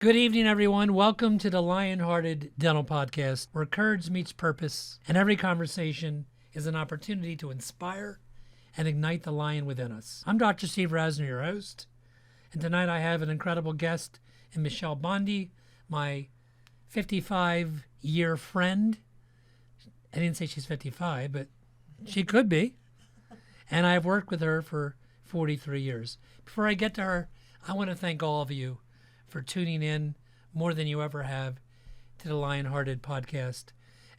Good evening, everyone. Welcome to the LionHearted Dental Podcast, where courage meets purpose, and every conversation is an opportunity to inspire and ignite the lion within us. I'm Dr. Steve Rasner, your host, and tonight I have an incredible guest in Michelle Bondi, my 55-year friend. I didn't say she's 55, but she could be. And I've worked with her for 43 years. Before I get to her, I want to thank all of you for tuning in more than you ever have to the LionHearted podcast.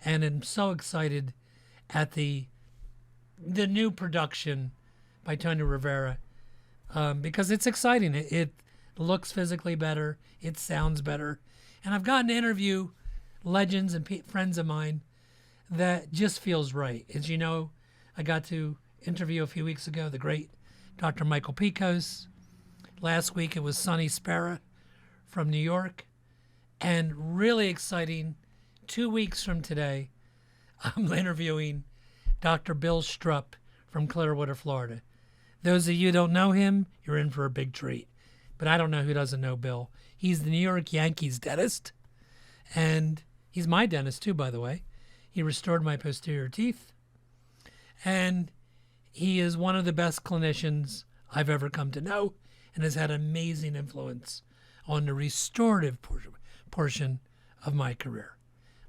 And I'm so excited at the new production by Tony Rivera because it's exciting. It looks physically better. It sounds better. And I've gotten to interview legends and friends of mine that just feels right. As you know, I got to interview a few weeks ago the great Dr. Michael Picos. Last week it was Sonny Spera from New York, and really exciting, 2 weeks from today, I'm interviewing Dr. Bill Strupp from Clearwater, Florida. Those of you who don't know him, you're in for a big treat. But I don't know who doesn't know Bill. He's the New York Yankees dentist, and he's my dentist too, by the way. He restored my posterior teeth, and he is one of the best clinicians I've ever come to know and has had amazing influence on the restorative portion of my career.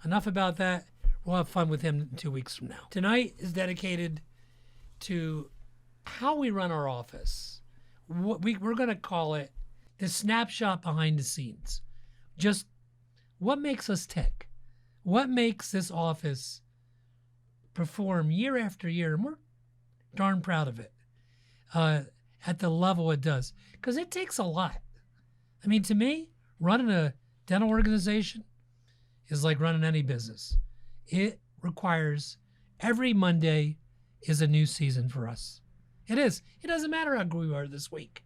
Enough about that. We'll have fun with him 2 weeks from now. Tonight is dedicated to how we run our office. We're going to call it the snapshot behind the scenes. Just what makes us tick? What makes this office perform year after year? And we're darn proud of it at the level it does. Because it takes a lot. I mean, to me, running a dental organization is like running any business. It requires every Monday is a new season for us. It is. It doesn't matter how good we are this week.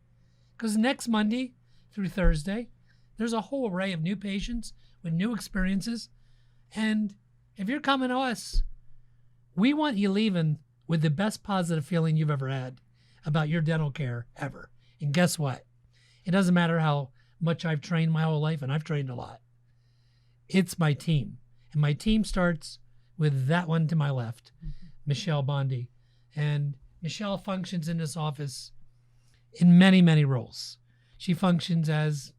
Because next Monday through Thursday, there's a whole array of new patients with new experiences. And if you're coming to us, we want you leaving with the best positive feeling you've ever had about your dental care ever. And guess what? It doesn't matter how much I've trained my whole life, and I've trained a lot. It's my team. And my team starts with that one to my left, Michelle Bondi. And Michelle functions in this office in many, many roles. She functions as,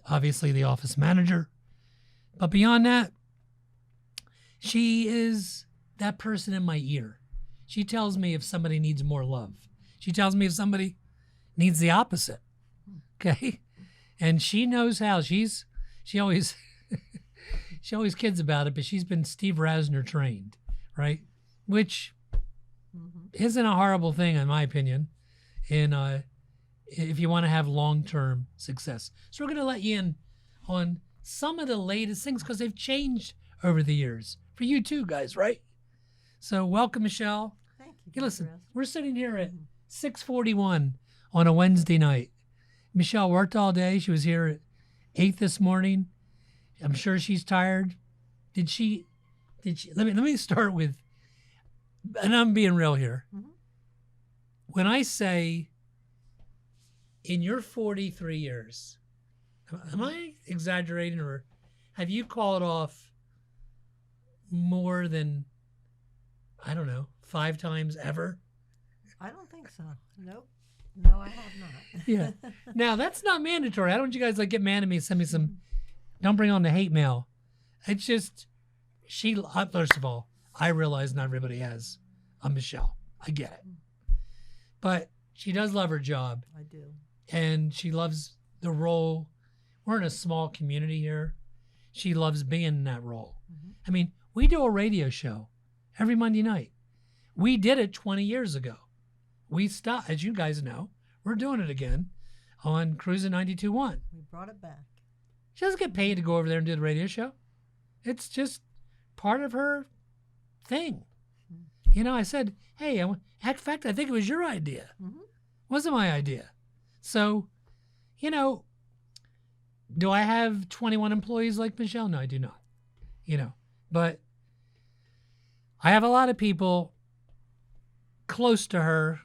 obviously, the office manager. But beyond that, she is that person in my ear. She tells me if somebody needs more love. She tells me if somebody needs the opposite. Okay? And she knows how. She always she always kids about it, but she's been Steve Rasner trained, right? Which isn't a horrible thing, in my opinion, if you want to have long-term success. So we're going to let you in on some of the latest things because they've changed over the years. For you too, guys, right? So welcome, Michelle. Thank you. Hey, listen, we're sitting here at 6:41 on a Wednesday night. Michelle worked all day. She was here at 8 this morning. I'm sure she's tired. Did she? Let me start with, and I'm being real here. When I say in your 43 years, am I exaggerating, or have you called off more than, I don't know, 5 times ever? I don't think so. Nope. No, I have not. Yeah. Now, that's not mandatory. I don't want you guys get mad at me and send me some, don't bring on the hate mail. It's just, first of all, I realize not everybody has a Michelle. I get it. But she does love her job. I do. And she loves the role. We're in a small community here. She loves being in that role. I mean, we do a radio show every Monday night. We did it 20 years ago. We stopped, as you guys know, we're doing it again on Cruising 92.1. We brought it back. She doesn't get paid to go over there and do the radio show. It's just part of her thing. You know, I said, hey, in fact, I think it was your idea. Wasn't my idea. So, you know, do I have 21 employees like Michelle? No, I do not. You know, but I have a lot of people close to her.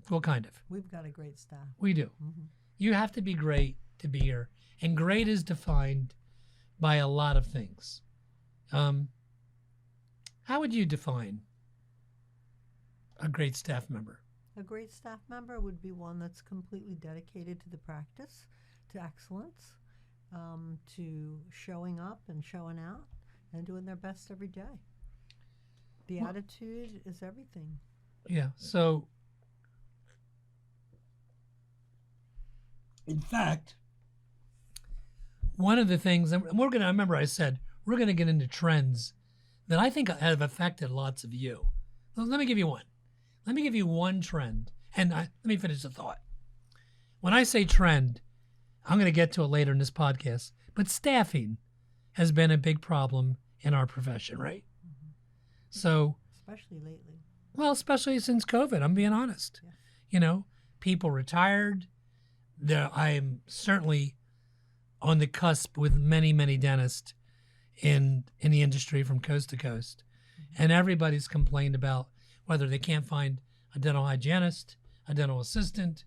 Well, kind of. We've got a great staff. We do. You have to be great to be here. And great is defined by a lot of things. How would you define a great staff member? A great staff member would be one that's completely dedicated to the practice, to excellence, to showing up and showing out and doing their best every day. The attitude is everything. Yeah. So, in fact, one of the things, and I remember I said, we're going to get into trends that I think have affected lots of you. So let me give you one. Let me give you one trend. And let me finish the thought. When I say trend, I'm going to get to it later in this podcast, but staffing has been a big problem in our profession, right? Mm-hmm. So, especially lately. Well, especially since COVID, I'm being honest. Yeah. You know, people retired. I'm certainly on the cusp with many, many dentists in the industry from coast to coast. Mm-hmm. And everybody's complained about whether they can't find a dental hygienist, a dental assistant,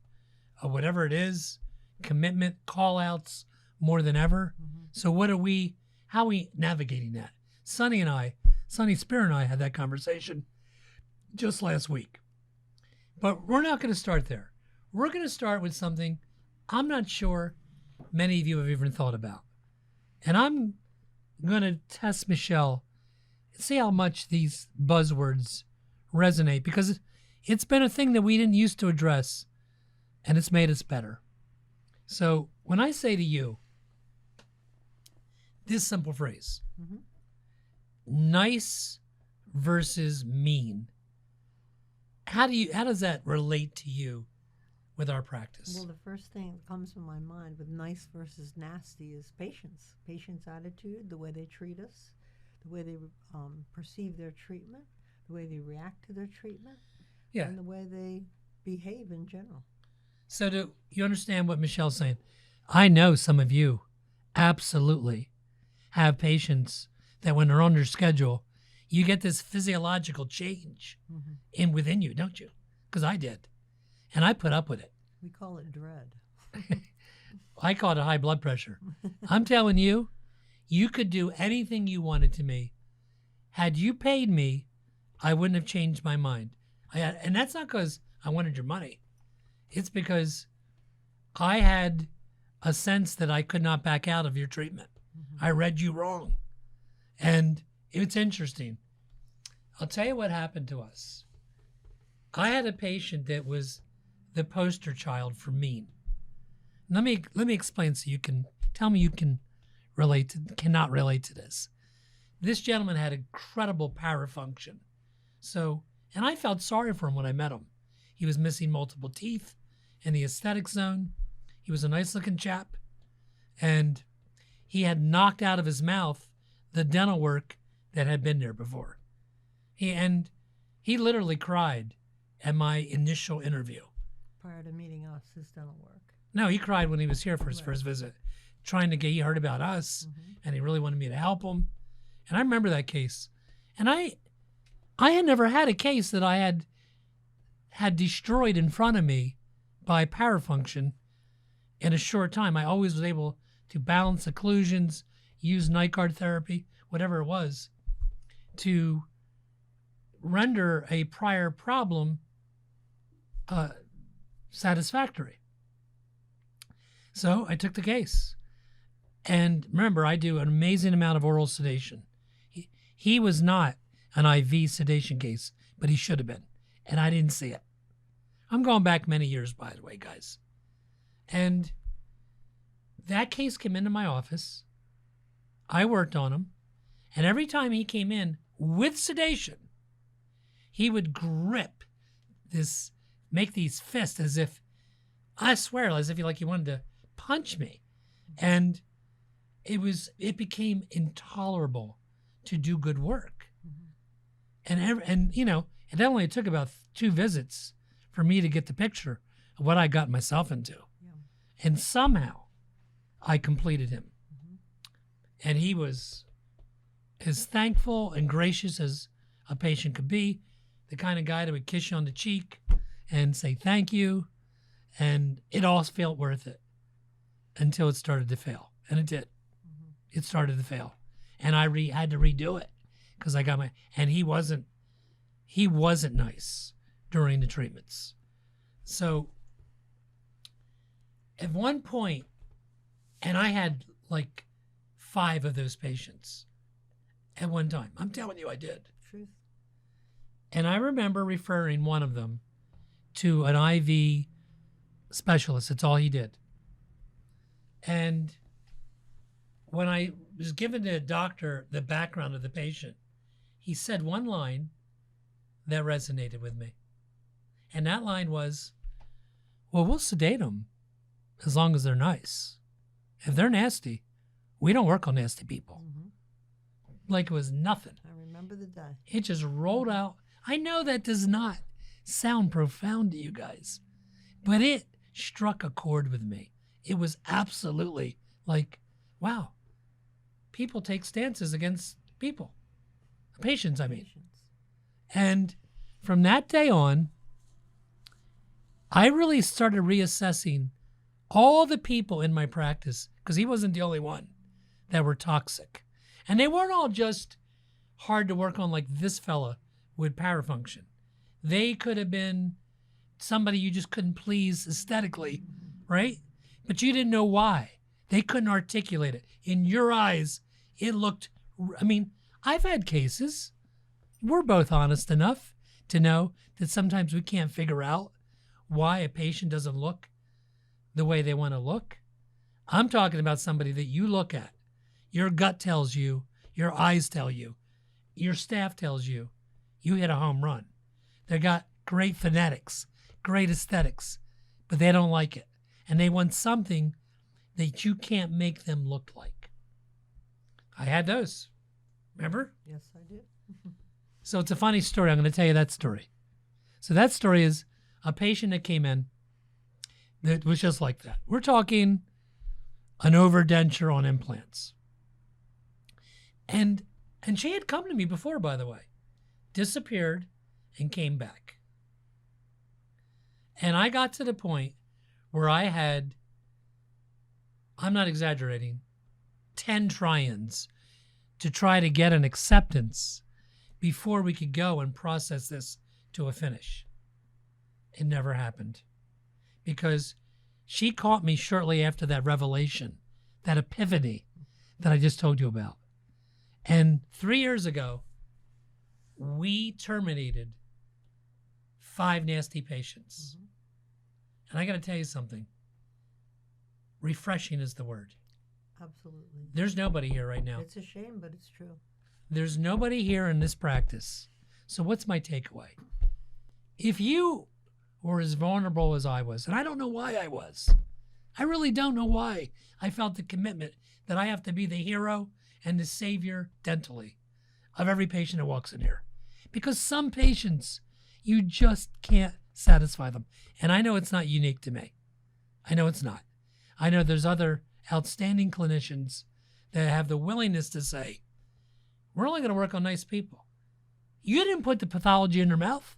or whatever it is, commitment, call outs more than ever. Mm-hmm. So how are we navigating that? Sonny Spear and I had that conversation just last week. But we're not going to start there. We're going to start with something I'm not sure many of you have even thought about. And I'm going to test Michelle, see how much these buzzwords resonate, because it's been a thing that we didn't used to address, and it's made us better. So when I say to you this simple phrase, mm-hmm. nice versus mean, how does that relate to you with our practice? Well, the first thing that comes to my mind with nice versus nasty is patients. Patients' attitude, the way they treat us, the way they perceive their treatment, the way they react to their treatment, and the way they behave in general. So do you understand what Michelle's saying? I know some of you absolutely have patients that when they're on their schedule, you get this physiological change mm-hmm. within you, don't you? Because I did. And I put up with it. We call it dread. I call it a high blood pressure. I'm telling you, you could do anything you wanted to me. Had you paid me, I wouldn't have changed my mind. And that's not because I wanted your money. It's because I had a sense that I could not back out of your treatment. Mm-hmm. I read you wrong. And it's interesting. I'll tell you what happened to us. I had a patient that was the poster child for mean. Let me explain so you can tell me you cannot relate to this. This gentleman had incredible parafunction. So, and I felt sorry for him when I met him. He was missing multiple teeth in the aesthetic zone. He was a nice looking chap. And he had knocked out of his mouth the dental work that had been there before. He literally cried at my initial interview. Prior to meeting us, his dental work. No, he cried when he was here for his first visit, he heard about us, mm-hmm. and he really wanted me to help him. And I remember that case. And I had never had a case that I had destroyed in front of me by parafunction in a short time. I always was able to balance occlusions, use night guard therapy, whatever it was, to render a prior problem satisfactory. So I took the case. And remember, I do an amazing amount of oral sedation. He was not an IV sedation case, but he should have been. And I didn't see it. I'm going back many years, by the way, guys. And that case came into my office. I worked on him. And every time he came in with sedation, he would make these fists as if, I swear, as if he wanted to punch me. And it became intolerable to do good work. Mm-hmm. And it only took about 2 visits for me to get the picture of what I got myself into. Yeah. And somehow I completed him. Mm-hmm. And he was as thankful and gracious as a patient could be, the kind of guy that would kiss you on the cheek and say thank you, and it all felt worth it. until it started to fail. And it did. It started to fail. And I had to redo it because I got and he wasn't nice during the treatments. So at one point, and I had like 5 of those patients at one time. I'm telling you, I did. Truth. And I remember referring one of them to an IV specialist. That's all he did. And when I was given the doctor the background of the patient, he said one line that resonated with me. And that line was, well, we'll sedate them as long as they're nice. If they're nasty, we don't work on nasty people. Like it was nothing. I remember the day. It just rolled out. I know that does not sound profound to you guys, but it struck a chord with me. It was absolutely like, wow, people take stances against people. Patients, I mean. Patience. And from that day on, I really started reassessing all the people in my practice, because he wasn't the only one, that were toxic. And they weren't all just hard to work on like this fella with parafunction. They could have been somebody you just couldn't please aesthetically, right? But you didn't know why. They couldn't articulate it. In your eyes, it looked, I mean, I've had cases, we're both honest enough to know that sometimes we can't figure out why a patient doesn't look the way they want to look. I'm talking about somebody that you look at. Your gut tells you, your eyes tell you, your staff tells you, you hit a home run. They got great phonetics, great aesthetics, but they don't like it. And they want something that you can't make them look like. I had those. Remember? Yes, I did. So it's a funny story. I'm going to tell you that story. So that story is a patient that came in that was just like that. We're talking an overdenture on implants. And she had come to me before, by the way, disappeared and came back. And I got to the point where I had, I'm not exaggerating, 10 try-ins to try to get an acceptance before we could go and process this to a finish. It never happened because she caught me shortly after that revelation, that epiphany that I just told you about. And 3 years ago, we terminated 5 nasty patients. And I got to tell you something. Refreshing is the word. Absolutely. There's nobody here right now. It's a shame, but it's true. There's nobody here in this practice. So what's my takeaway? If you were as vulnerable as I was, and I don't know why I was, I really don't know why I felt the commitment that I have to be the hero and the savior dentally of every patient that walks in here. Because some patients, you just can't satisfy them. And I know it's not unique to me. I know it's not. I know there's other outstanding clinicians that have the willingness to say, we're only going to work on nice people. You didn't put the pathology in their mouth.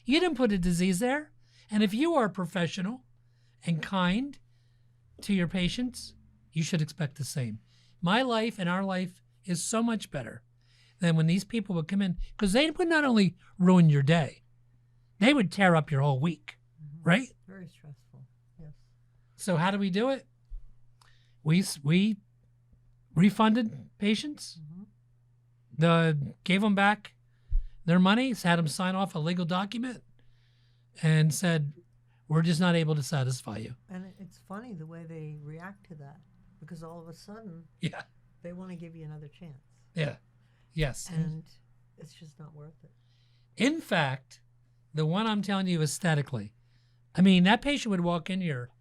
You didn't put a disease there. And if you are professional and kind to your patients, you should expect the same. My life and our life is so much better than when these people would come in, because they would not only ruin your day, they would tear up your whole week, right? Very stressful, yes. So how do we do it? We refunded patients, gave them back their money, had them sign off a legal document, and said, we're just not able to satisfy you. And it's funny the way they react to that, because all of a sudden, they want to give you another chance. Yeah. Yes. And it's just not worth it. In fact, the one I'm telling you aesthetically, I mean, that patient would walk in here,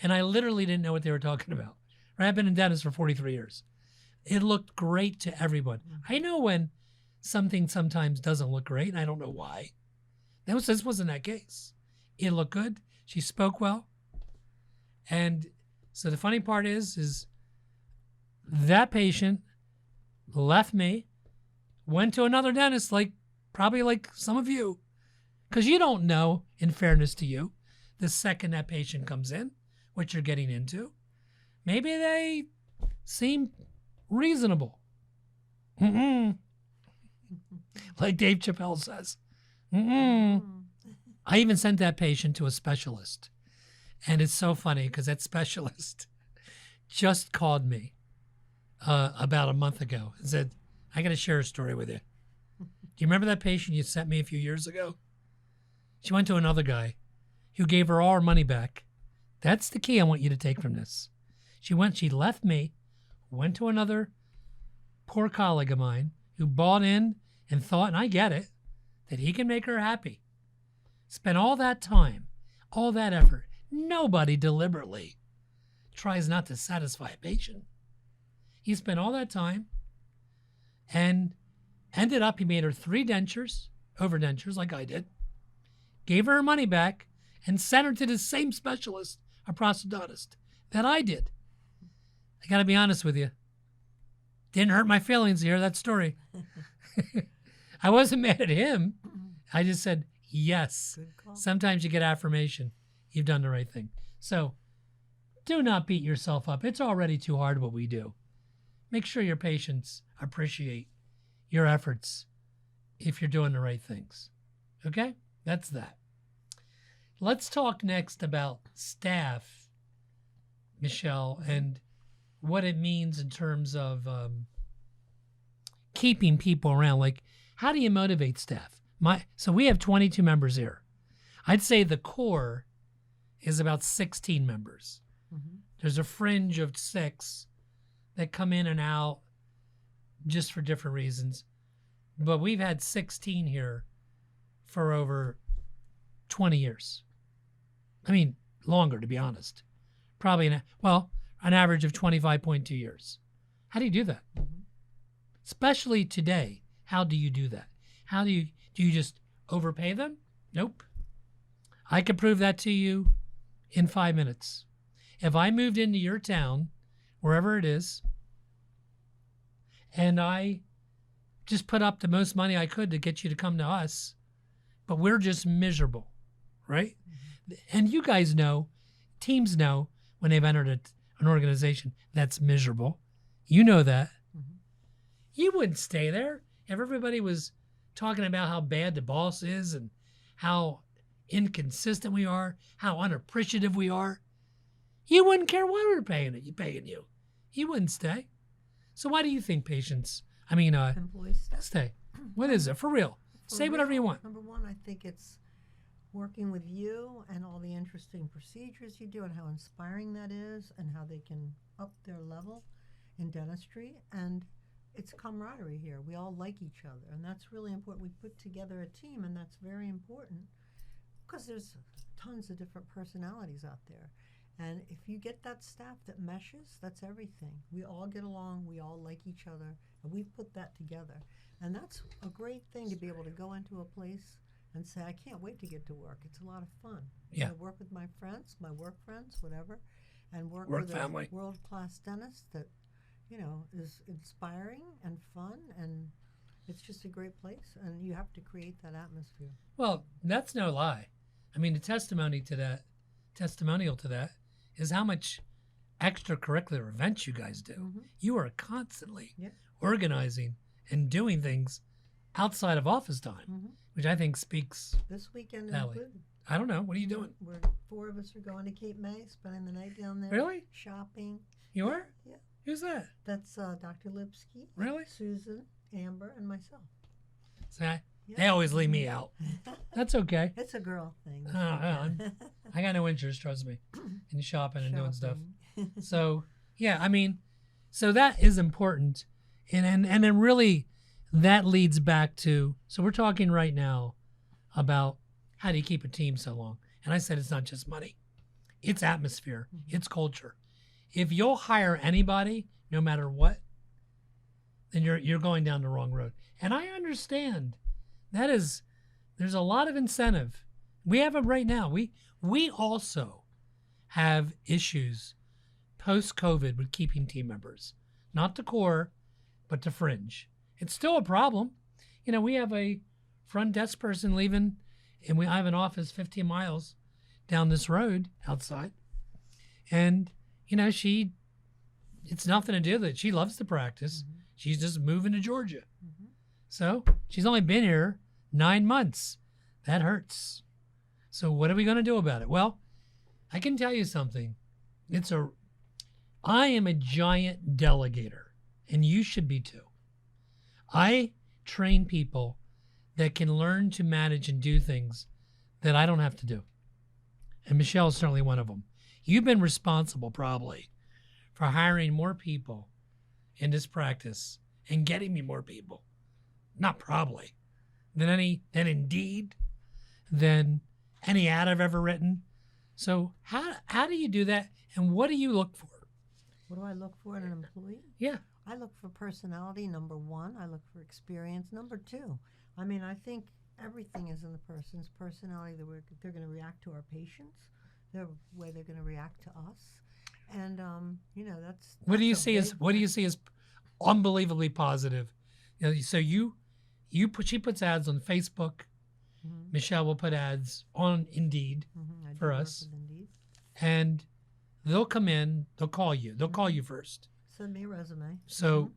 and I literally didn't know what they were talking about. Right? I've been in dentist for 43 years. It looked great to everyone. I know when something sometimes doesn't look great, and I don't know why. This wasn't that case. It looked good. She spoke well. And so the funny part is that patient left me, went to another dentist, probably like some of you, because you don't know, in fairness to you, the second that patient comes in, what you're getting into. Maybe they seem reasonable. Mm-mm. Like Dave Chappelle says. Mm-mm. I even sent that patient to a specialist. And it's so funny because that specialist just called me about a month ago and said, I got to share a story with you. Do you remember that patient you sent me a few years ago? She went to another guy who gave her all her money back. That's the key I want you to take from this. She left me, went to another poor colleague of mine who bought in and thought, and I get it, that he can make her happy. Spent all that time, all that effort. Nobody deliberately tries not to satisfy a patient. He spent all that time and ended up, he made her 3 dentures, overdentures like I did, gave her money back, and sent her to the same specialist, a prosthodontist, that I did. I got to be honest with you. Didn't hurt my feelings to hear that story. I wasn't mad at him. I just said, yes. Sometimes you get affirmation. You've done the right thing. So do not beat yourself up. It's already too hard what we do. Make sure your patients appreciate your efforts if you're doing the right things. Okay? That's that. Let's talk next about staff, Michelle, and what it means in terms of keeping people around. Like, how do you motivate staff? So we have 22 members here. I'd say the core is about 16 members. Mm-hmm. There's a fringe of 6 that come in and out just for different reasons. But we've had 16 here for over 20 years. I mean, longer, to be honest. Probably, an average of 25.2 years. How do you do that? Mm-hmm. Especially today, how do you do that? Do you just overpay them? Nope. I could prove that to you in 5 minutes. If I moved into your town, wherever it is, and I just put up the most money I could to get you to come to us, but we're just miserable, right? Mm-hmm. And you guys know, teams know when they've entered an organization that's miserable. You know that. Mm-hmm. You wouldn't stay there if everybody was talking about how bad the boss is and how inconsistent we are, how unappreciative we are. You wouldn't care what we were paying you. You wouldn't stay. So why do you think employees stay? What is it? For real. Say whatever you want. Number one, I think it's working with you and all the interesting procedures you do and how inspiring that is and how they can up their level in dentistry. And it's camaraderie here. We all like each other, and that's really important. We put together a team, and that's very important because there's tons of different personalities out there. And if you get that staff that meshes, that's everything. We all get along, we all like each other, and we've put that together. And that's a great thing to be able to go into a place and say, I can't wait to get to work. It's a lot of fun. Yeah. I work with my friends, my work friends, whatever, and work with family. A world-class dentist that, is inspiring and fun, and it's just a great place, and you have to create that atmosphere. Well, that's no lie. I mean, the testimonial to that is how much extracurricular events you guys do. Mm-hmm. You are constantly organizing and doing things outside of office time, which I think speaks. This weekend included. I don't know. What are you doing? 4 of us are going to Cape May, spending the night down there. Really? Shopping. You are? Yeah. Who's that? That's Dr. Lipsky. Really? Susan, Amber, and myself. They always leave me out. That's okay. It's a girl thing. I got no interest, trust me, in shopping and doing stuff. So, so that is important. And then really that leads back to, so we're talking right now about how do you keep a team so long? And I said it's not just money. It's atmosphere. Mm-hmm. It's culture. If you'll hire anybody, no matter what, then you're going down the wrong road. And I understand there's a lot of incentive. We have them right now. We also have issues post-COVID with keeping team members. Not the core, but the fringe. It's still a problem. We have a front desk person leaving, and I have an office 15 miles down this road outside. And, she it's nothing to do with it. She loves the practice. Mhm. She's just moving to Georgia. Mhm. So she's only been here 9 months. That hurts. So what are we going to do about it? Well, I can tell you something. I am a giant delegator, and you should be too. I train people that can learn to manage and do things that I don't have to do. And Michelle is certainly one of them. You've been responsible probably for hiring more people in this practice and getting me more people. Not probably. Than Indeed, than any ad I've ever written. So how do you do that, and what do you look for? What do I look for in an employee? Yeah. I look for personality, number one. I look for experience, number two. I mean, I think everything is in the person's personality. They're going to react to our patients, the way they're going to react to us, and that's. What do you that's a see as big What do you thing. see as unbelievably positive? So she puts ads on Facebook. Mhm. Michelle will put ads on Indeed, Mhm. I do for work us. with Indeed. and they'll come in. They'll call you. They'll call you first. Send me a resume. So,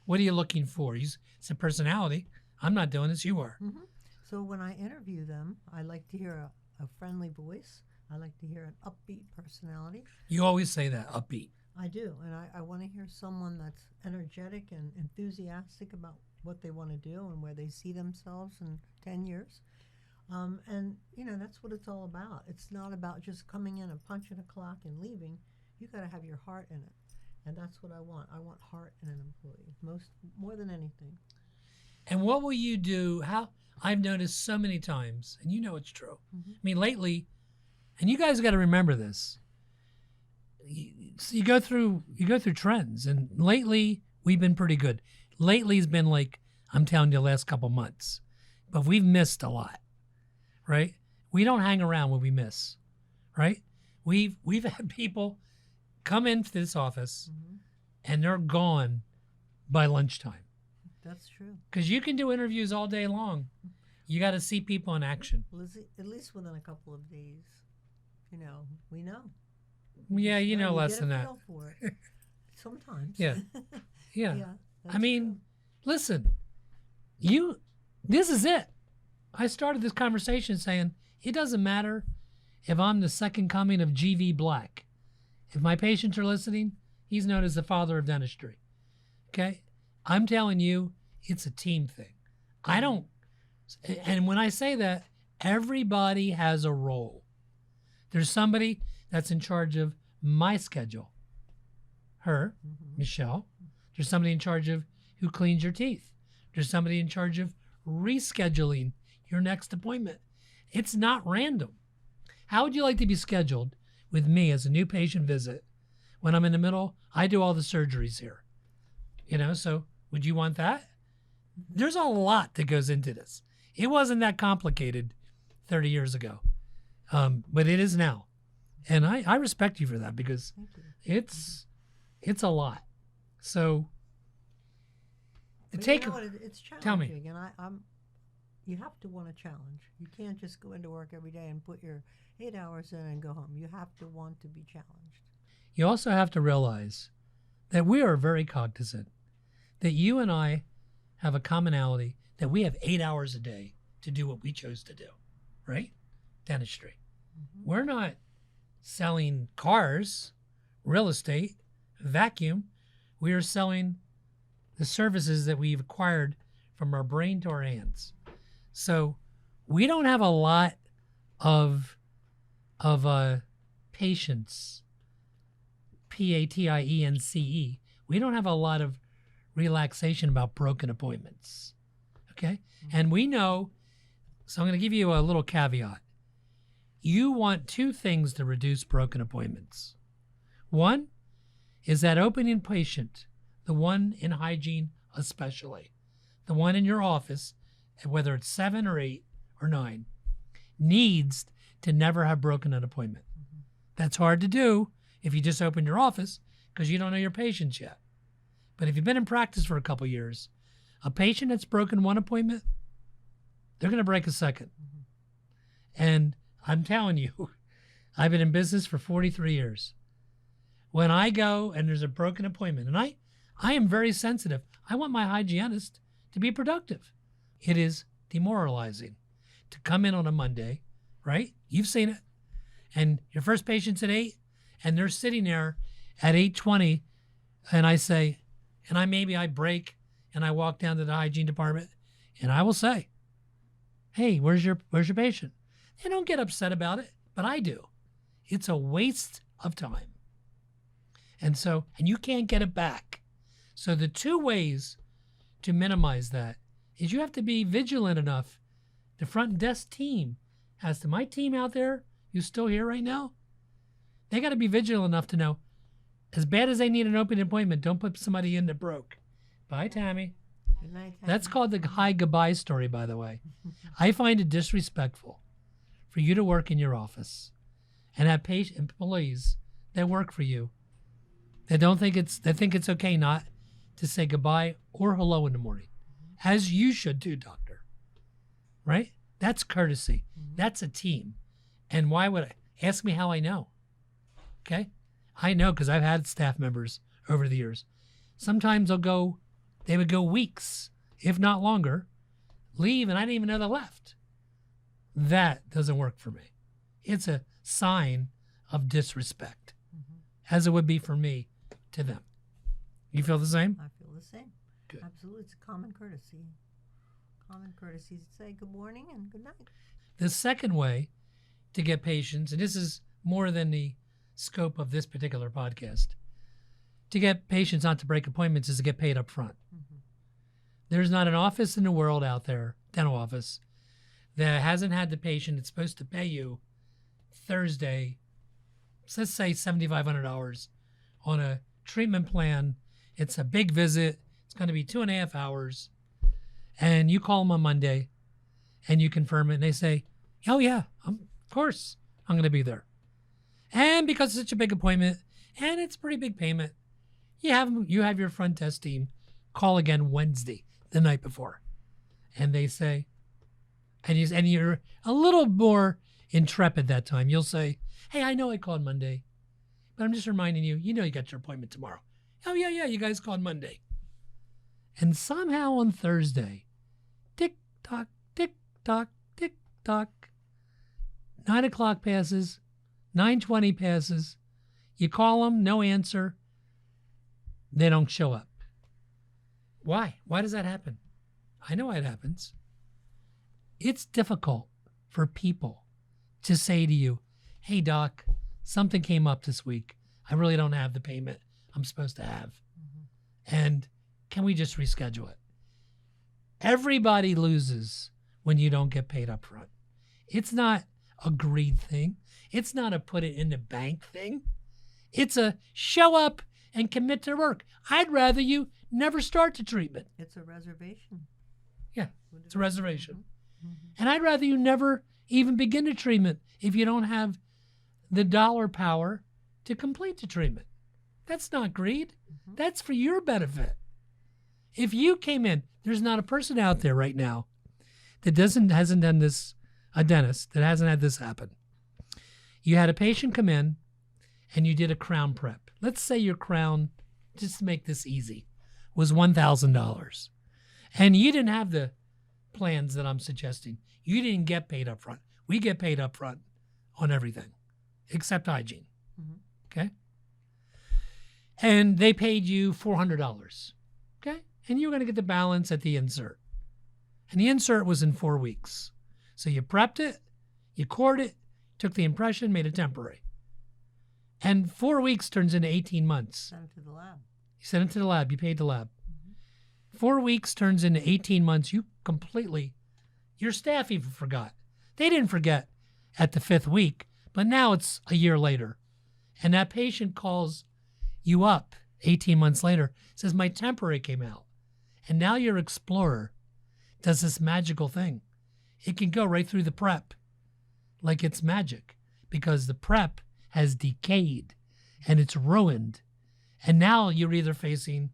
what are you looking for? It's a personality. I'm not doing this. You are. Mm-hmm. So when I interview them, I like to hear a friendly voice. I like to hear an upbeat personality. You always say that upbeat. I do, and I want to hear someone that's energetic and enthusiastic about what they want to do and where they see themselves in 10 years. And, that's what it's all about. It's not about just coming in and punching a clock and leaving. You got to have your heart in it. And that's what I want. I want heart in an employee, more than anything. And what will you do? How I've noticed so many times, and you know it's true. Mm-hmm. I mean, lately, and you guys got to remember this. You go through trends, and lately we've been pretty good. Lately's been like, I'm telling you, the last couple months, but we've missed a lot, right? We don't hang around when we miss, right? We've had people come into this office Mm-hmm. and they're gone by lunchtime. That's true. Because you can do interviews all day long. You got to see people in action. Well, at least within a couple of days, we know. Yeah, you know you less get than a that. feel for it. Sometimes. Yeah. Yeah. Yeah. I mean, listen, this is it. I started this conversation saying it doesn't matter if I'm the second coming of G.V. Black. If my patients are listening, he's known as the father of dentistry. Okay? I'm telling you, it's a team thing. And when I say that, everybody has a role. There's somebody that's in charge of my schedule. Her, Mhm. Michelle. There's somebody in charge of who cleans your teeth. There's somebody in charge of rescheduling your next appointment. It's not random. How would you like to be scheduled with me as a new patient visit when I'm in the middle? I do all the surgeries here. So would you want that? There's a lot that goes into this. It wasn't that complicated 30 years ago, but it is now. And I respect you for that because Thank you. it's a lot. So But take you know what, it's challenging. tell me. And you have to want a challenge. You can't just go into work every day and put your 8 hours in and go home. You have to want to be challenged. You also have to realize that we are very cognizant that you and I have a commonality that we have 8 hours a day to do what we chose to do, right? Dentistry. Mm-hmm. We're not selling cars, real estate, vacuum. We are selling the services that we've acquired from our brain to our hands. So we don't have a lot of patience, patience. We don't have a lot of relaxation about broken appointments. Okay? And we know, so I'm going to give you a little caveat. You want two things to reduce broken appointments. One is that opening patient, the one in hygiene especially, the one in your office, whether it's 7 or 8 or 9, needs to never have broken an appointment. Mm-hmm. That's hard to do if you just open your office because you don't know your patients yet. But if you've been in practice for a couple years, a patient that's broken one appointment, they're going to break a second. Mm-hmm. And I'm telling you, I've been in business for 43 years. when I go and there's a broken appointment, and I am very sensitive. I want my hygienist to be productive. It is demoralizing to come in on a Monday, right? You've seen it. And your first patient's at 8, and they're sitting there at 8:20, and I say, and I break, and I walk down to the hygiene department, and I will say, hey, where's your patient? They don't get upset about it, but I do. It's a waste of time. And you can't get it back. So the two ways to minimize that is you have to be vigilant enough. The front desk team my team out there who's still here right now, they got to be vigilant enough to know, as bad as they need an open appointment, don't put somebody in that broke. Bye, Tammy. Good night, Tammy. That's called the high goodbye story, by the way. I find it disrespectful for you to work in your office and have employees that work for you that think it's okay not to say goodbye or hello in the morning, as you should do, doctor. Right? That's courtesy. That's a team. And why would ask me how I know? Okay? I know because I've had staff members over the years. Sometimes they would go weeks, if not longer, leave, and I didn't even know they left. That doesn't work for me. It's a sign of disrespect, as it would be for me to them. You feel the same? I feel the same. Good. Absolutely. It's a common courtesy. Common courtesy to say good morning and good night. The second way to get patients, and this is more than the scope of this particular podcast, to get patients not to break appointments is to get paid up front. There's not an office in the world out there, dental office, that hasn't had the patient that's supposed to pay you Thursday, let's say $7,500 on a treatment plan. It's a big visit. It's going to be 2.5 hours. And you call them on Monday and you confirm it. And they say, oh, yeah, of course I'm going to be there. And because it's such a big appointment and it's a pretty big payment, you have your front desk team call again Wednesday, the night before. And they say, and you're a little more intrepid that time. You'll say, hey, I know I called Monday, but I'm just reminding you, you got your appointment tomorrow. Oh, yeah, you guys called Monday. And somehow on Thursday, tick-tock, tick-tock, tick-tock, 9 o'clock passes, 9:20 passes. You call them, no answer. They don't show up. Why? Why does that happen? I know why it happens. It's difficult for people to say to you, hey, doc, something came up this week. I really don't have the payment I'm supposed to have. And can we just reschedule it? Everybody loses when you don't get paid up front. It's not a greed thing. It's not a put it in the bank thing. It's a show up and commit to work. I'd rather you never start the treatment. It's a reservation. Yeah, it's a reservation. And I'd rather you never even begin the treatment if you don't have the dollar power to complete the treatment. That's not greed. That's for your benefit. If you came in, there's not a person out there right now that hasn't done this, a dentist that hasn't had this happen. You had a patient come in and you did a crown prep. Let's say your crown, just to make this easy, was $1,000. And you didn't have the plans that I'm suggesting. You didn't get paid up front. We get paid up front on everything except hygiene. Okay? And they paid you $400. Okay? And you were going to get the balance at the insert. And the insert was in 4 weeks. So you prepped it, you cored it, took the impression, made it temporary. And 4 weeks turns into 18 months. Send it to the lab. You sent it to the lab. You paid the lab. 4 weeks turns into 18 months. Your staff even forgot. They didn't forget at the 5th week, but now it's a year later. And that patient calls you up 18 months later, says, my temporary came out. And now your Explorer does this magical thing. It can go right through the prep like it's magic because the prep has decayed and it's ruined. And now you're either facing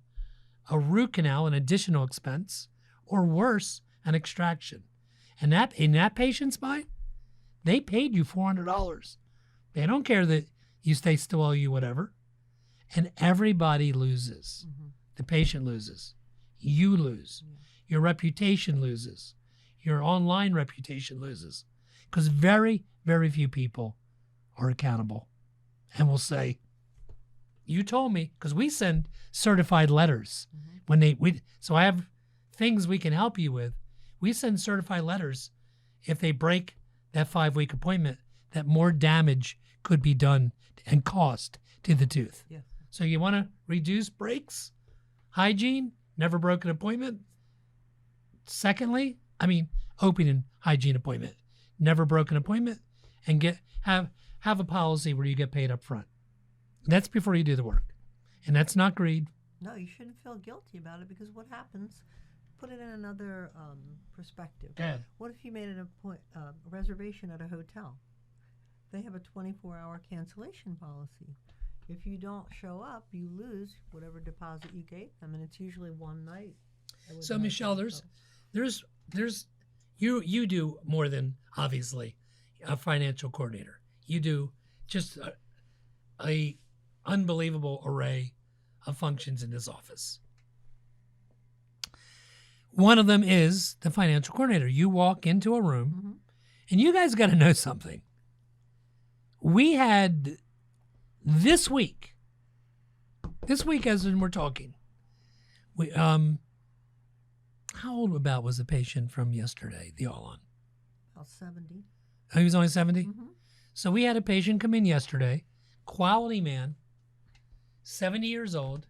a root canal, an additional expense, or worse, an extraction. And that in that patient's mind, they paid you $400. They don't care that they still owe you whatever. And everybody loses. Mm-hmm. The patient loses. You lose. Yeah. Your reputation loses. Your online reputation loses. Because very, very few people are accountable and will say, you told me, because we send certified letters. Mm-hmm. So I have things we can help you with. We send certified letters if they break that 5-week appointment, that more damage could be done and cost to the tooth. Yeah. So you want to reduce breaks, hygiene, never broken appointment. Secondly, opening hygiene appointment, never broken appointment, and have a policy where you get paid up front. That's before you do the work. And that's not greed. No, you shouldn't feel guilty about it, because what happens, put it in another perspective. Go ahead. What if you made a reservation at a hotel? They have a 24-hour cancellation policy. If you don't show up, you lose whatever deposit you gave them, and it's usually one night. So Michelle, you do more than obviously a financial coordinator. You do just a unbelievable array of functions in this office. One of them is the financial coordinator. You walk into a room, Mm-hmm. and you guys got to know something. We had this week as when we're talking, how old about was the patient from yesterday, the all-on? About 70. Oh, he was only 70? Mm-hmm. So we had a patient come in yesterday, quality man, 70 years old.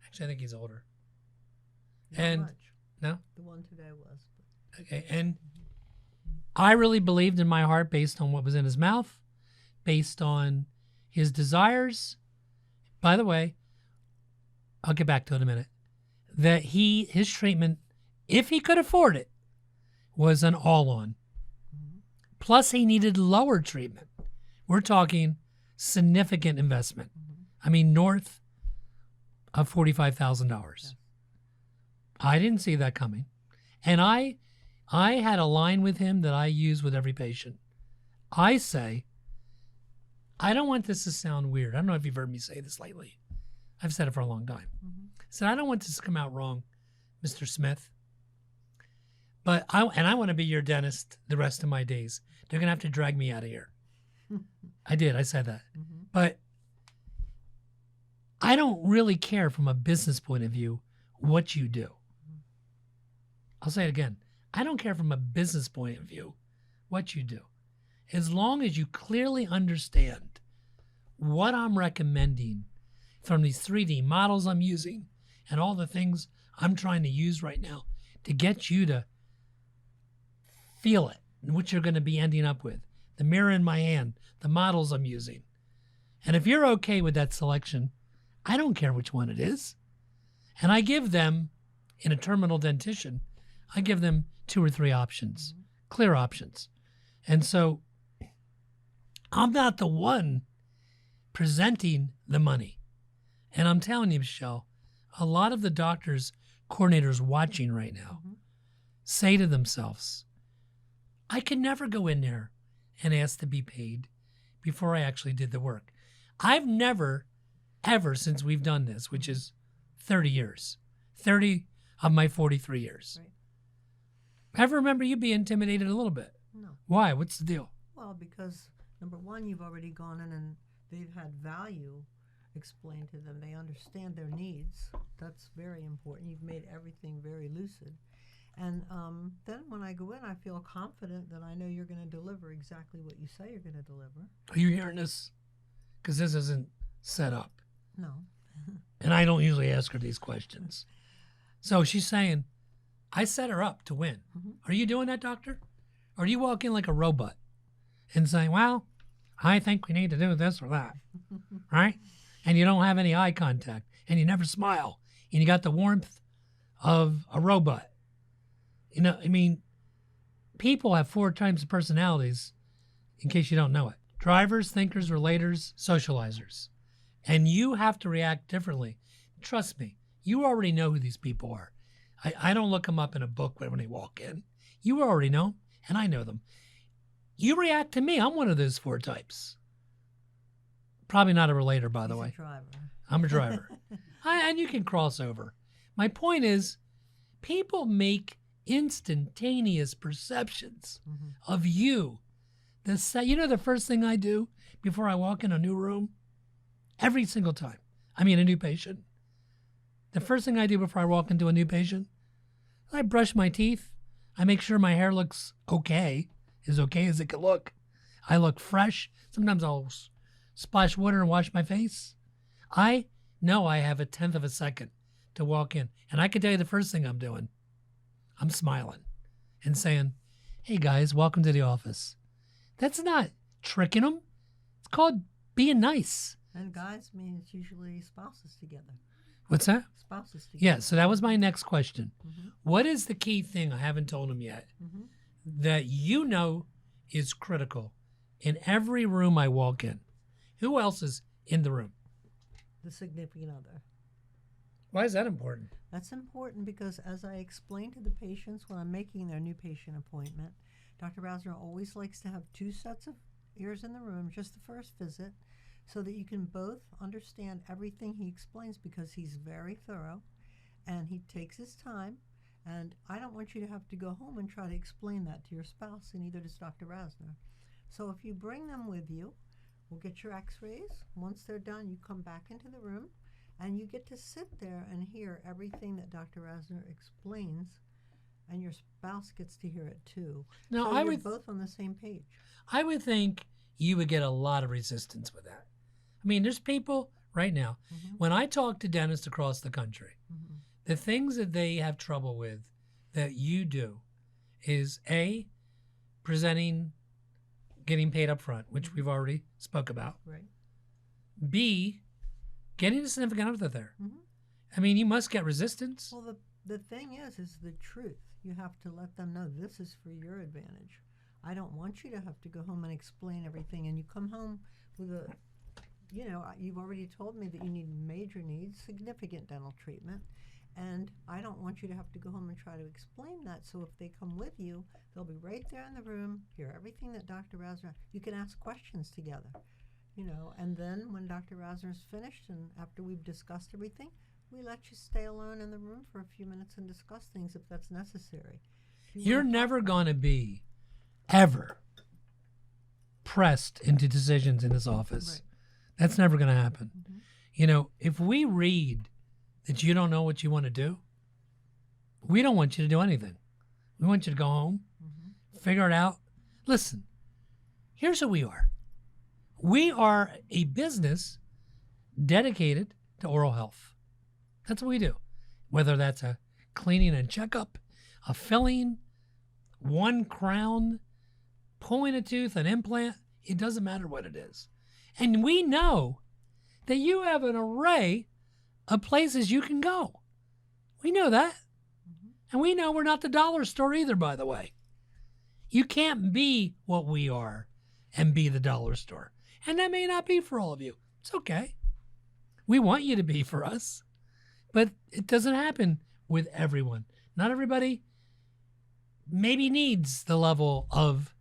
Actually, I think he's older. Not much. No? The one today was. Okay, and I really believed in my heart, based on what was in his mouth, based on his desires. By the way, I'll get back to it in a minute, that his treatment, if he could afford it, was an all-on. Mm-hmm. Plus, he needed lower treatment. We're talking significant investment. Mm-hmm. North of $45,000. Yes. I didn't see that coming. And I had a line with him that I use with every patient. I say, I don't want this to sound weird. I don't know if you've heard me say this lately. I've said it for a long time. Mm-hmm. I said, I don't want this to come out wrong, Mr. Smith. But I want to be your dentist the rest of my days. They're going to have to drag me out of here. I did. I said that. Mm-hmm. But I don't really care from a business point of view what you do. I'll say it again. I don't care from a business point of view what you do. As long as you clearly understand what I'm recommending from these 3D models I'm using and all the things I'm trying to use right now to get you to feel it and what you're going to be ending up with. The mirror in my hand, the models I'm using. And if you're okay with that selection, I don't care which one it is. And I give them, in a terminal dentition, I give them 2 or 3 options, clear options. And so I'm not the one presenting the money. And I'm telling you, Michelle, a lot of the doctors, coordinators watching right now say to themselves, I could never go in there and ask to be paid before I actually did the work. I've never, ever since we've done this, which is 30 years, 30 of my 43 years. Right. I remember you being intimidated a little bit. No. Why? What's the deal? Well, because number one, you've already gone in and they've had value explained to them. They understand their needs. That's very important. You've made everything very lucid. And then when I go in, I feel confident that I know you're going to deliver exactly what you say you're going to deliver. Are you hearing this? Because this isn't set up. No. And I don't usually ask her these questions. So she's saying, I set her up to win. Mm-hmm. Are you doing that, doctor? Or do you walk in like a robot and say, well, I think we need to do this or that, right? And you don't have any eye contact and you never smile and you got the warmth of a robot. You know, people have 4 types of personalities, in case you don't know it. Drivers, thinkers, relators, socializers. And you have to react differently. Trust me, you already know who these people are. I don't look them up in a book when they walk in. You already know, and I know them. You react to me. I'm one of those 4 types. Probably not a relator, by the way. Driver. I'm a driver. And you can cross over. My point is, people make instantaneous perceptions of you. The first thing I do before I walk in a new room, every single time, a new patient, the first thing I do before I walk into a new patient, I brush my teeth. I make sure my hair looks okay as it can look. I look fresh. Sometimes I'll splash water and wash my face. I know I have a tenth of a second to walk in. And I can tell you the first thing I'm doing. I'm smiling and saying, hey guys, welcome to the office. That's not tricking them. It's called being nice. And guys mean it's usually spouses together. What's that? Spouses together. Yeah, so that was my next question. What is the key thing I haven't told them yet that you know is critical in every room I walk in? Who else is in the room? The significant other. Why is that important? That's important because as I explain to the patients when I'm making their new patient appointment, Dr. Rasner always likes to have 2 sets of ears in the room, just the first visit, so that you can both understand everything he explains because he's very thorough and he takes his time. And I don't want you to have to go home and try to explain that to your spouse, and neither does Dr. Rasner. So if you bring them with you, we'll get your x-rays. Once they're done, you come back into the room and you get to sit there and hear everything that Dr. Rasner explains, and your spouse gets to hear it too. No, so I you're would both on the same page. I would think you would get a lot of resistance with that. There's people right now, when I talk to dentists across the country, the things that they have trouble with that you do is A, presenting, getting paid up front, which we've already spoke about. Right. B, getting a significant other there. You must get resistance. Well, the thing is the truth. You have to let them know this is for your advantage. I don't want you to have to go home and explain everything, and you come home with you've already told me that you need major needs, significant dental treatment, and I don't want you to have to go home and try to explain that. So if they come with you, they'll be right there in the room, hear everything that Dr. Rasner, you can ask questions together, and then when Dr. Rasner's finished and after we've discussed everything, we let you stay alone in the room for a few minutes and discuss things if that's necessary. You're never going to be ever pressed into decisions in this office. Right. That's never going to happen. If we read that you don't know what you want to do, we don't want you to do anything. We want you to go home, figure it out. Listen, here's who we are. We are a business dedicated to oral health. That's what we do. Whether that's a cleaning and checkup, a filling, one crown, pulling a tooth, an implant, it doesn't matter what it is. And we know that you have an array of places you can go. We know that. And we know we're not the dollar store either, by the way. You can't be what we are and be the dollar store. And that may not be for all of you. It's okay. We want you to be for us. But it doesn't happen with everyone. Not everybody maybe needs the level of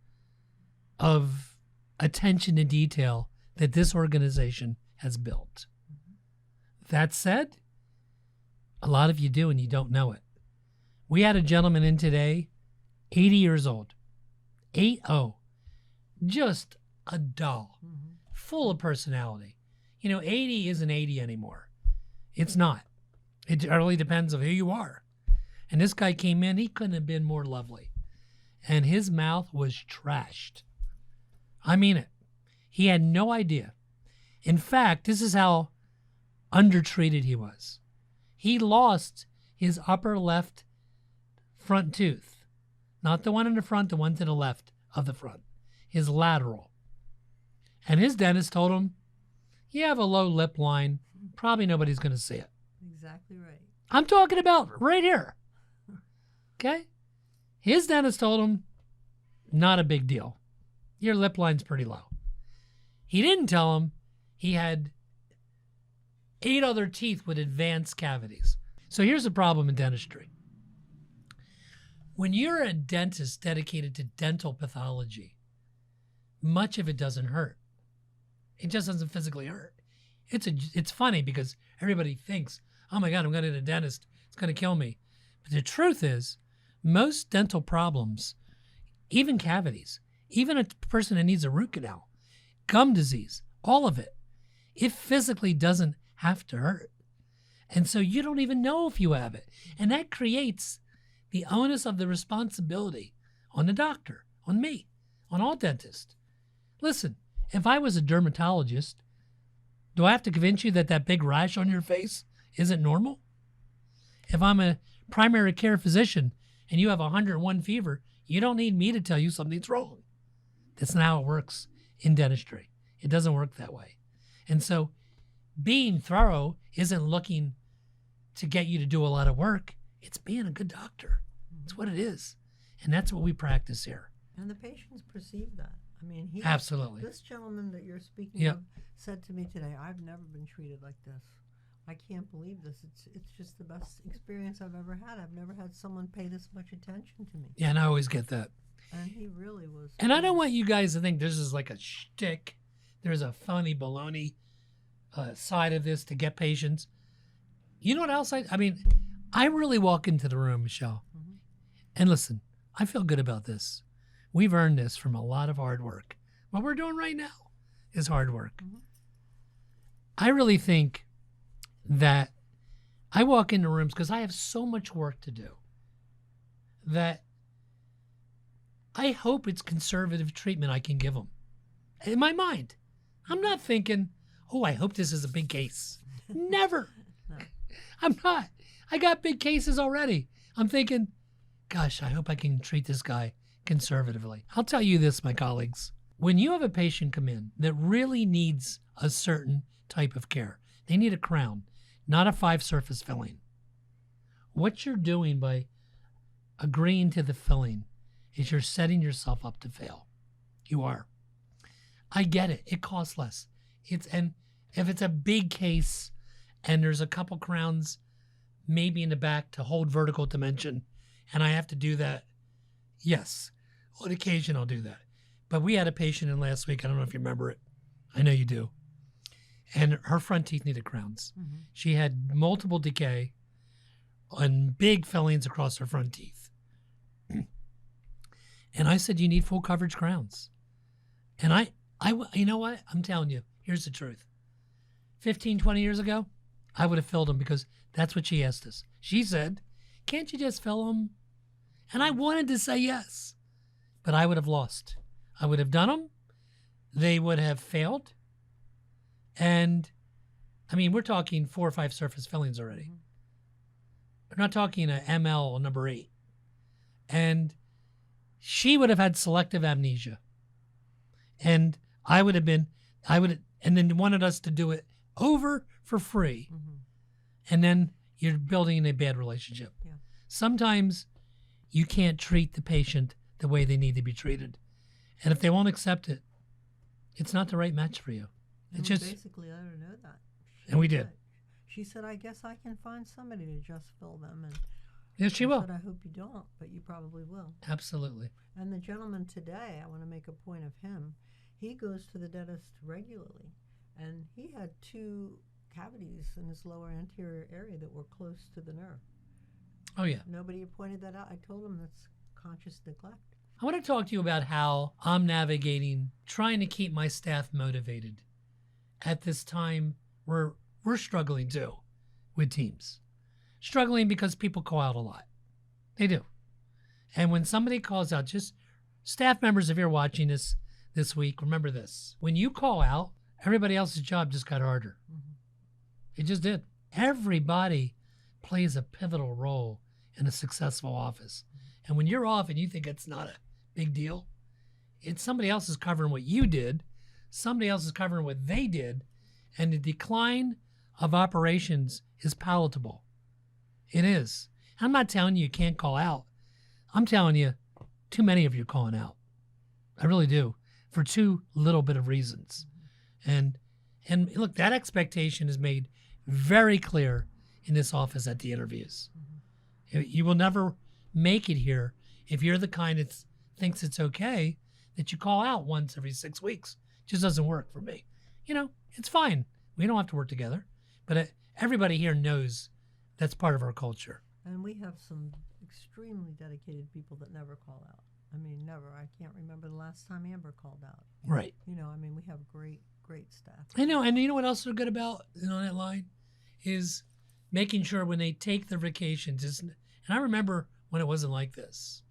attention to detail that this organization has built. That said, a lot of you do and you don't know it. We had a gentleman in today, 80 years old, 80, just a doll, full of personality. 80 isn't 80 anymore. It's not. It really depends on who you are. And this guy came in, he couldn't have been more lovely. And his mouth was trashed. I mean it. He had no idea. In fact, this is how undertreated he was. He lost his upper left front tooth. Not the one in the front, the one to the left of the front. His lateral. And his dentist told him, you have a low lip line. Probably nobody's going to see it. Exactly right. I'm talking about right here. Okay? His dentist told him, not a big deal. Your lip line's pretty low. He didn't tell him he had 8 other teeth with advanced cavities. So here's the problem in dentistry. When you're a dentist dedicated to dental pathology, much of it doesn't hurt. It just doesn't physically hurt. it's funny because everybody thinks, oh my God, I'm going to the dentist. It's going to kill me. But the truth is, most dental problems, even cavities, even a person that needs a root canal, gum disease, all of it physically doesn't have to hurt. And so you don't even know if you have it. And that creates the onus of the responsibility on the doctor, on me, on all dentists. Listen, if I was a dermatologist, do I have to convince you that that big rash on your face isn't normal? If I'm a primary care physician and you have 101 fever, you don't need me to tell you something's wrong. That's not how it works in dentistry. It doesn't work that way. And so being thorough isn't looking to get you to do a lot of work. It's being a good doctor. It's what it is. And that's what we practice here. And the patients perceive that. I mean, Absolutely. This gentleman that you're speaking of said to me today, I've never been treated like this. I can't believe this. It's just the best experience I've ever had. I've never had someone pay this much attention to me. Yeah, and I always get that. And he really was. And I don't want you guys to think this is like a shtick. There's a funny baloney side of this to get patients. You know what else I really walk into the room, Michelle. Mm-hmm. And listen, I feel good about this. We've earned this from a lot of hard work. What we're doing right now is hard work. Mm-hmm. I really think that I walk into rooms because I have so much work to do that I hope it's conservative treatment I can give them. In my mind, I'm not thinking, oh, I hope this is a big case. Never. No. I'm not. I got big cases already. I'm thinking, gosh, I hope I can treat this guy conservatively. I'll tell you this, my colleagues. When you have a patient come in that really needs a certain type of care, they need a crown, not a 5-surface filling. What you're doing by agreeing to the filling is you're setting yourself up to fail. You are. I get it. It costs less. And if it's a big case and there's a couple crowns maybe in the back to hold vertical dimension and I have to do that, yes, on occasion I'll do that. But we had a patient in last week. I don't know if you remember it. I know you do. And her front teeth needed crowns. Mm-hmm. She had multiple decay and big fillings across her front teeth. And I said, you need full coverage crowns. And I, you know what? I'm telling you, here's the truth. 15, 20 years ago, I would have filled them because that's what she asked us. She said, can't you just fill them? And I wanted to say yes, but I would have lost. I would have done them. They would have failed. And I mean, we're talking 4 or 5 surface fillings already. We're not talking a ML number 8. And she would have had selective amnesia. And and then wanted us to do it over for free. Mm-hmm. And then you're building a bad relationship. Yeah. Sometimes you can't treat the patient the way they need to be treated. And if they won't accept it, it's not the right match for you. It's just basically let her know that. And we did. She said, I guess I can find somebody to just fill them. And yes, she will. Said, I hope you don't, but you probably will. Absolutely. And the gentleman today, I want to make a point of him. He goes to the dentist regularly, and he had 2 cavities in his lower anterior area that were close to the nerve. Oh, yeah. Nobody had pointed that out. I told him that's conscious neglect. I want to talk to you about how I'm navigating, trying to keep my staff motivated at this time where we're struggling too with teams. Struggling because people call out a lot. They do. And when somebody calls out, just staff members, if you're watching this week, remember this. When you call out, everybody else's job just got harder. Mm-hmm. It just did. Everybody plays a pivotal role in a successful office. Mm-hmm. And when you're off and you think it's not a big deal, it's somebody else is covering what you did, somebody else is covering what they did, and the decline of operations is palatable. It is. I'm not telling you can't call out. I'm telling you, too many of you are calling out. I really do, for too little bit of reasons. And look, that expectation is made very clear in this office at the interviews. Mm-hmm. You will never make it here if you're the kind that thinks it's okay that you call out once every 6 weeks. It just doesn't work for me. You know, it's fine. We don't have to work together. But everybody here knows that's part of our culture. And we have some extremely dedicated people that never call out. I mean, never. I can't remember the last time Amber called out. Right. You know, I mean, we have great staff. I know. And you know what else they're good about on that line? Is making sure when they take their vacations. And I remember when it wasn't like this.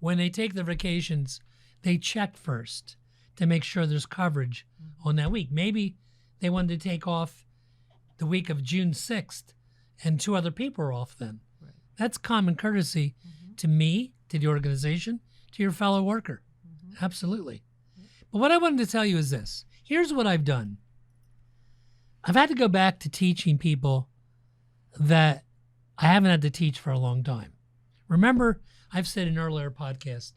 When they take their vacations, they check first to make sure there's coverage on that week. Maybe they wanted to take off the week of June 6th and 2 other people are off then. Right. That's common courtesy to me, to the organization, to your fellow worker. Absolutely. But what I wanted to tell you is this. Here's what I've done. I've had to go back to teaching people that I haven't had to teach for a long time. Remember, I've said in an earlier podcast,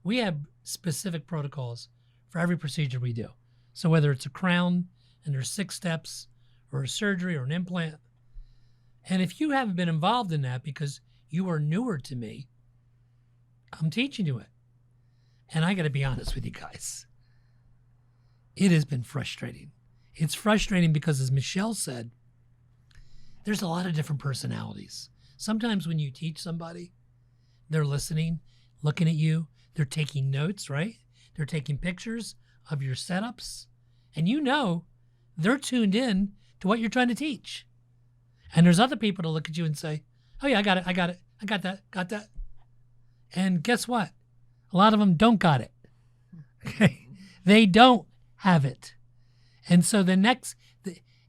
we have specific protocols for every procedure we do. So whether it's a crown and there's 6 steps, or a surgery or an implant, and if you haven't been involved in that because you are newer to me, I'm teaching you it. And I got to be honest with you guys. It has been frustrating. It's frustrating because, as Michelle said, there's a lot of different personalities. Sometimes when you teach somebody, they're listening, looking at you, they're taking notes, right? They're taking pictures of your setups, and you know they're tuned in to what you're trying to teach. And there's other people to look at you and say, oh yeah, I got that. And guess what? A lot of them don't got it. Okay? They don't have it. And so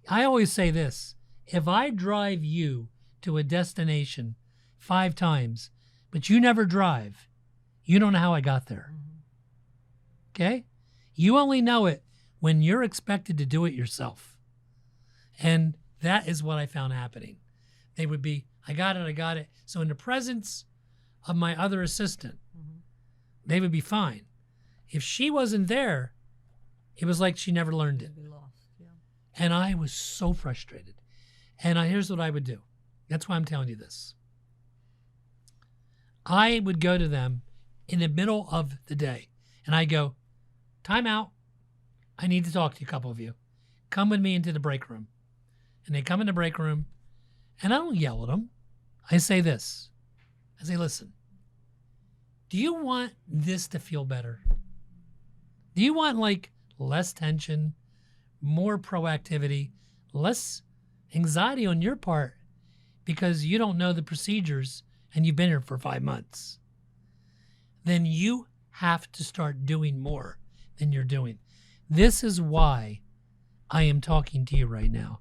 I always say this, if I drive you to a destination 5 times, but you never drive, you don't know how I got there. Okay? You only know it when you're expected to do it yourself. And that is what I found happening. They would be, I got it. So in the presence of my other assistant, they would be fine. If she wasn't there, it was like she never learned it. Lost, yeah. And I was so frustrated. And here's what I would do. That's why I'm telling you this. I would go to them in the middle of the day, and I go, time out. I need to talk to you, a couple of you. Come with me into the break room. And they come in the break room, and I don't yell at them. I say this. I say, listen, do you want this to feel better? Do you want like less tension, more proactivity, less anxiety on your part because you don't know the procedures and you've been here for 5 months? Then you have to start doing more than you're doing. This is why I am talking to you right now.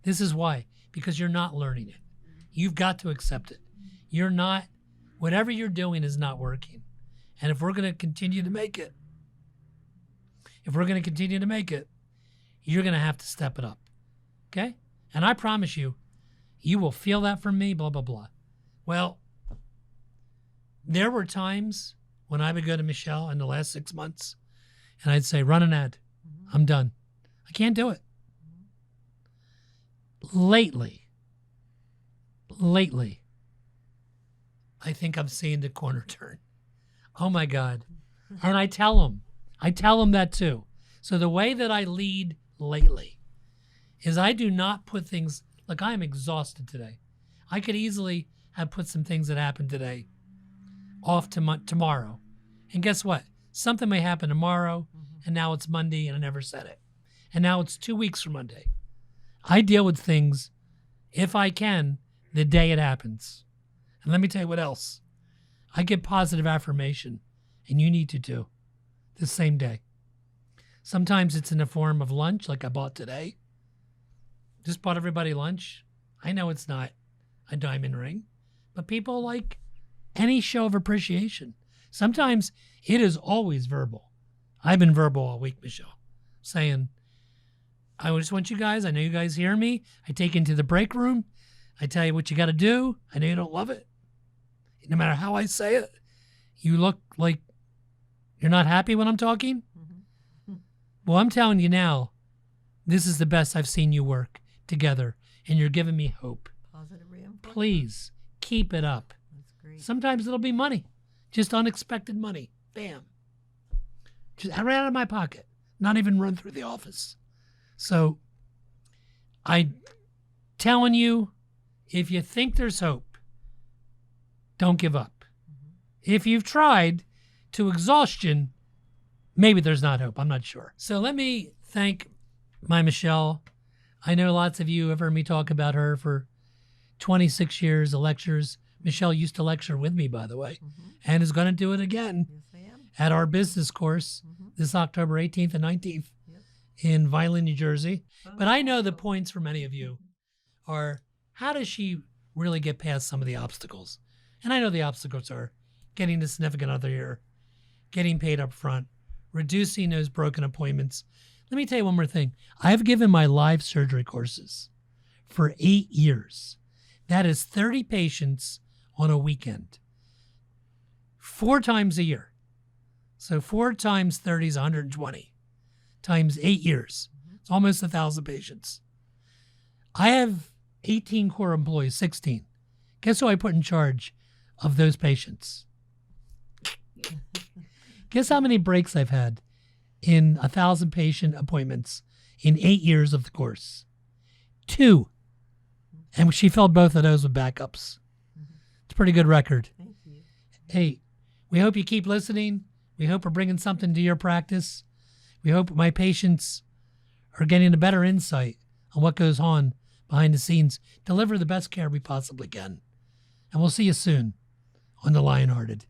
This is why, because you're not learning it. You've got to accept it. You're not, whatever you're doing is not working. And if we're going to continue to make it, you're going to have to step it up. Okay? And I promise you, you will feel that from me, blah, blah, blah. Well, there were times when I would go to Michelle in the last 6 months and I'd say, run an ad. I'm done. I can't do it. Lately, I think I'm seeing the corner turn. Oh my God. And I tell them that too. So the way that I lead lately is I do not put things, like I'm exhausted today. I could easily have put some things that happened today off to tomorrow. And guess what? Something may happen tomorrow, and now it's Monday and I never said it. And now it's 2 weeks from Monday. I deal with things, if I can, the day it happens. And let me tell you what else. I get positive affirmation, and you need to too, the same day. Sometimes it's in the form of lunch, like I bought today. Just bought everybody lunch. I know it's not a diamond ring, but people like any show of appreciation. Sometimes it is always verbal. I've been verbal all week, Michelle, saying, I just want you guys, I know you guys hear me. I take you into the break room. I tell you what you got to do. I know you don't love it. No matter how I say it, you look like you're not happy when I'm talking. Well, I'm telling you now, this is the best I've seen you work together, and you're giving me hope. Positive reinforcement. Please keep it up. That's great. Sometimes it'll be money, just unexpected money. Bam. Just right out of my pocket, not even run through the office. So I'm telling you, if you think there's hope, don't give up. If you've tried to exhaustion, maybe there's not hope. I'm not sure. So let me thank my Michelle. I know lots of you have heard me talk about her for 26 years of lectures. Michelle used to lecture with me, by the way, and is going to do it again at our business course this October 18th and 19th in Vineland, New Jersey. But I know the points for many of you are, how does she really get past some of the obstacles? And I know the obstacles are getting a significant other here, getting paid up front, reducing those broken appointments. Let me tell you one more thing. I've given my live surgery courses for 8 years. That is 30 patients on a weekend, 4 times a year. So 4 times 30 is 120, times 8 years. It's almost 1,000 patients. I have 18 core employees, 16. Guess who I put in charge of those patients? Guess how many breaks I've had in 1,000 patient appointments in 8 years of the course? 2. And she filled both of those with backups. It's a pretty good record. Thank you. Hey, we hope you keep listening. We hope we're bringing something to your practice. We hope my patients are getting a better insight on what goes on behind the scenes. Deliver the best care we possibly can. And we'll see you soon on the LionHearted.